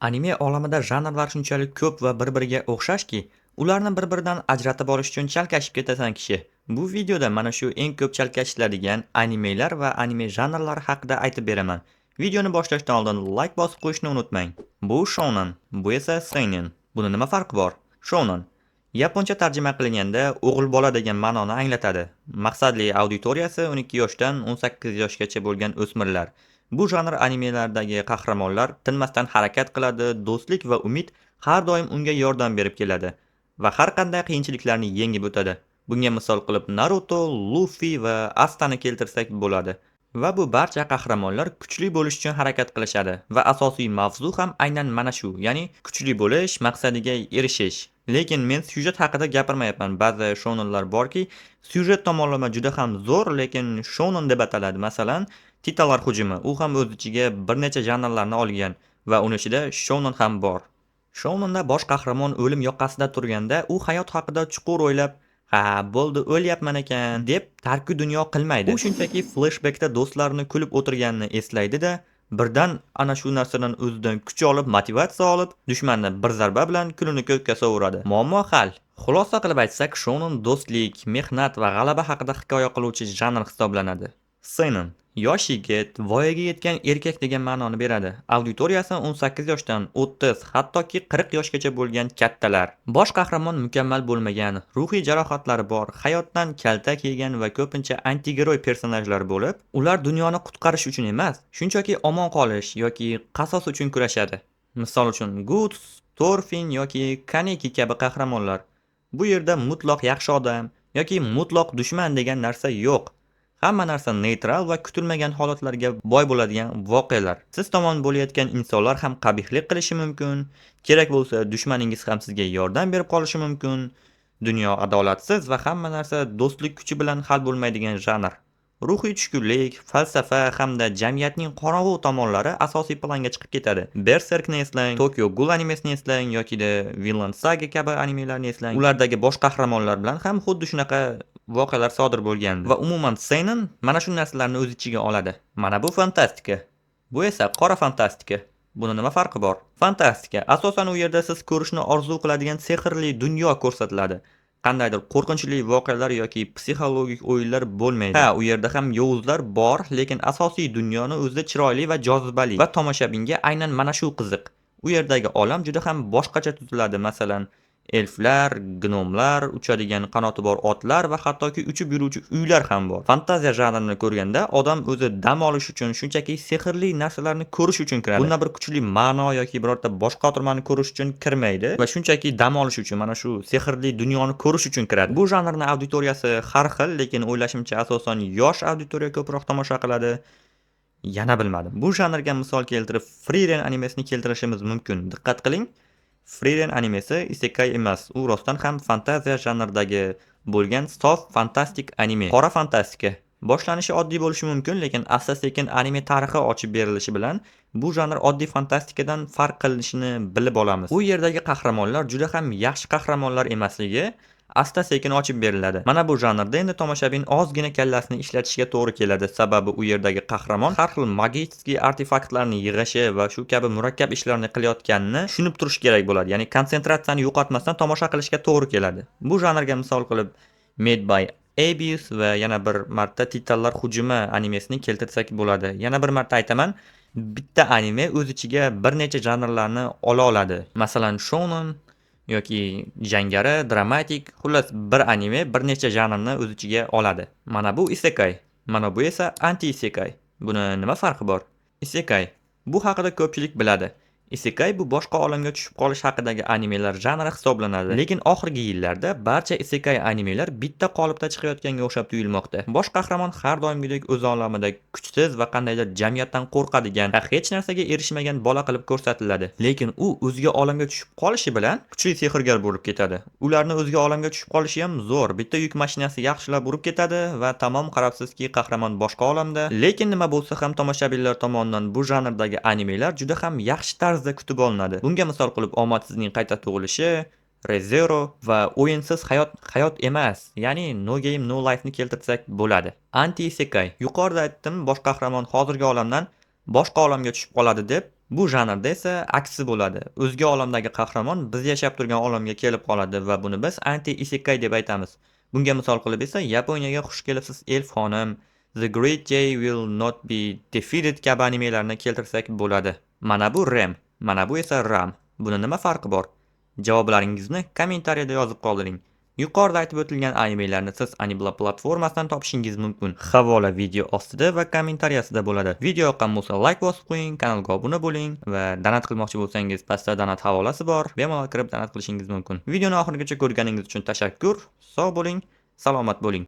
Anime olamida janrlar shunchalik ko'p va bir-biriga o'xshashki, ularni bir-biridan ajratib olish uchun chalkashib ketasan kishi. Bu videoda mana shu eng ko'p chalkashiladigan animelar va anime janrlari haqida aytib beraman. Videoni boshlashdan oldin like bosib qo'yishni unutmang. Bu shonen, bu esa seinen. Buni nima farqi bor? Shonen yaponcha tarjima qilinganda o'g'il bola degan ma'noni anglatadi. Maqsadli auditoriyasi 12 yoshdan 18 yoshgacha bo'lgan o'smirlar. Bu janr animelardagi qahramonlar tinmasdan harakat qiladi, do'stlik va umid har doim unga yordam berib keladi va har qanday qiyinchiliklarni yengib o'tadi. Bunga misol qilib Naruto, Luffy va Astani keltirsak bo'ladi. Va bu barcha qahramonlar kuchli bo'lish uchun harakat qilishadi va asosiy mavzu ham aynan mana shu, ya'ni kuchli bo'lish, maqsadiga erishish. Lekin men syujet haqida gapirmayapman. Ba'zi shonenlar borki, syujet tomonlama juda ham zo'r, lekin shonen deb ataladi. Masalan, Titalar hujumi. U ham o'z ichiga bir necha janrlarni olgan va uning ichida shonen ham bor. Shonenda bosh qahramon o'lim yoqasida turganda, u hayot haqida chuqur o'ylab, "Ha, bo'ldi, o'lyapman ekan" deb tarki dunyo qilmaydi. U shunchaki flashbackda do'stlarini kulib o'tirganini eslaydi-da, birdan ana shu narsadan o'zidan kuch olib, motivatsiya olib, dushmanni bir zarba bilan kulini ko'kka sovuradi. Muammo hal. Xulosa qilib aytsak, shonen do'stlik, mehnat va g'alaba haqida hikoya qiluvchi janr hisoblanadi. Seinen yosh yigit, voyaga yetgan erkak degan ma'noni beradi. Auditoriyasi 18 yoshdan 30, hattoki 40 yoshgacha bo'lgan kattalar. Bosh qahramon mukammal bo'lmagan, ruhiy jarohatlari bor, hayotdan kaltak yegan va ko'pincha anti-geroy personajlar bo'lib, ular dunyoni qutqarish uchun emas, shunchaki omon qolish yoki qasos uchun kurashadi. Misol uchun Guts, Thorfinn yoki Kaneki kabi qahramonlar. Bu yerda mutlaq yaxshi odam yoki mutlaq dushman degan narsa yo'q. Hamma narsa neytral va kutilmagan holatlarga boy bo'ladigan voqealar. Siz tomon bo'layotgan insonlar ham qabihlik qilishi mumkin, kerak bo'lsa dushmaningiz ham sizga yordam berib qolishi mumkin. Dunyo adolatsiz va hamma narsa do'stlik kuchi bilan hal bo'lmaydigan janr. Ruhiy tushkunlik, falsafa hamda jamiyatning qorong'u tomonlari asosiy planga chiqib ketadi. Berserkni eslang, Tokyo Ghoul animesini eslang yoki Vinland Saga kabi animelarni eslang. Ulardagi bosh qahramonlar bilan ham xuddi shunaqa voqealar sodir bo'lgan va umuman seinen mana shu narsalarni o'z ichiga oladi. Mana bu fantastika. Bu esa qora fantastika. Buni nima farqi bor? Fantastika asosan u yerda siz ko'rishni orzu qiladigan sehrli dunyo ko'rsatiladi. Qandaydir qo'rqinchli voqealar yoki psixologik o'yinlar bo'lmaydi. Ha, u yerda ham yovuzlar bor, lekin asosiy dunyoni o'zida chiroyli va jozibali va tomoshabinga aynan mana shu qiziq. U yerdagi olam juda ham boshqacha tuziladi. Masalan, elflar, gnomlar, uchadigan qanoti bor otlar va hattoki uchib yuruvchi uylar ham bor. Fantaziya janrini ko'rganda odam o'zi dam olish uchun, shunchaki sehrli narsalarni ko'rish uchun kiradi. Bunda bir kuchli ma'no yoki birorta boshqa otirmani ko'rish uchun kirmaydi va shunchaki dam olish uchun, mana shu sehrli dunyoni ko'rish uchun kiradi. Bu janrning auditoriyasi har xil, lekin o'ylashimcha asosan yosh auditoriya ko'proq tomosha qiladi. Yana bilmadim. Bu janrga misol keltirib Frieren animesini keltirishimiz mumkin. Diqqat qiling. Frieren animesi isekai emas, u rostdan ham fantaziya janridagi bo'lgan sof fantastik anime. Qora fantastika. Boshlanishi oddiy bo'lishi mumkin, lekin asta-sekin anime tarixi ochib berilishi bilan bu janr oddiy fantastikadan farq qilishini bilib olamiz. U yerdagi qahramonlar juda ham yaxshi qahramonlar emasligi asta-sekin ochib beriladi. Mana bu janrda endi tomoshabin ozgina kallasini ishlatishiga to'g'ri keladi, sababi u yerdagi qahramon har xil magический artefaktlarni yig'ishi va shu kabi murakkab ishlarni qilayotganini tushunib turish kerak bo'ladi. Ya'ni konsentratsiyani yo'qotmasdan tomosha qilishga to'g'ri keladi. Bu janrga misol qilib Made by Abyss va yana bir marta Titanlar hujumi animesini keltirsak bo'ladi. Yana bir marta aytaman, bitta anime o'z ichiga bir necha janrlarni ola oladi. Masalan, shonen yoki jangari, dramatik, xullas bir anime bir necha janrni o'z ichiga oladi. Mana bu isekai, mana bu esa anti-isekai. Buni nima farqi bor? Isekai bu haqida ko'pchilik biladi. Isekai bu boshqa olamga tushib qolish haqidagi animelar janri hisoblanadi. Lekin oxirgi yillarda barcha isekai animelar bitta qolipda chiqayotganga o'xshab tuyulmoqda. Bosh qahramon har doimgidek o'z olamida kuchsiz va qandaydir jamiyatdan qo'rqadigan, hech narsaga erishmagan bola qilib ko'rsatiladi. Lekin u o'zga olamga tushib qolishi bilan kuchli sehrgar bo'lib ketadi. Ularni o'zga olamga tushib qolishi ham zo'r. Bitta yuk mashinasi yaxshilab urib ketadi va tamom qarabsizki qahramon boshqa olamda. Lekin nima bo'lsa ham tomoshabinlar tomonidan bu janrdagi animelar juda ham yaxshi tarzda kutib olinadi. Bunga misol qilib omadsizning qayta tug'ilishi, Re:Zero va o'yinsiz hayot emas, ya'ni No Game No Life ni keltirsak bo'ladi. Anti-isekai. Yuqorida aytdim, bosh qahramon hozirgi olamdan boshqa olamga tushib qoladi deb. Bu janrda esa aksi bo'ladi. O'zga olamdagi qahramon biz yashab turgan olamga kelib qoladi va buni biz anti-isekai deb aytamiz. Bunga misol qilib esa Yaponiyaga xush kelibsiz elf xonim, The Great Jay Will Not Be Defeated kabi animelarni keltirsak bo'ladi. Mana bu Rem, mana bu esa Ram. Buni nima farqi bor? Javoblaringizni kommentariyada yozib qoldiring. Yuqorida aytib o'tilgan animelarni siz Anibla platformasidan topishingiz mumkin. Havola video ostida va kommentariyasida bo'ladi. Video yoqqan bo'lsa like bosib qo'ying, kanalga obuna bo'ling va donat qilmoqchi bo'lsangiz pastda donat havolasi bor. Bemalol kirib donat qilishingiz mumkin. Videoni oxirigacha ko'rganingiz uchun tashakkur. Sog' bo'ling, salomat bo'ling.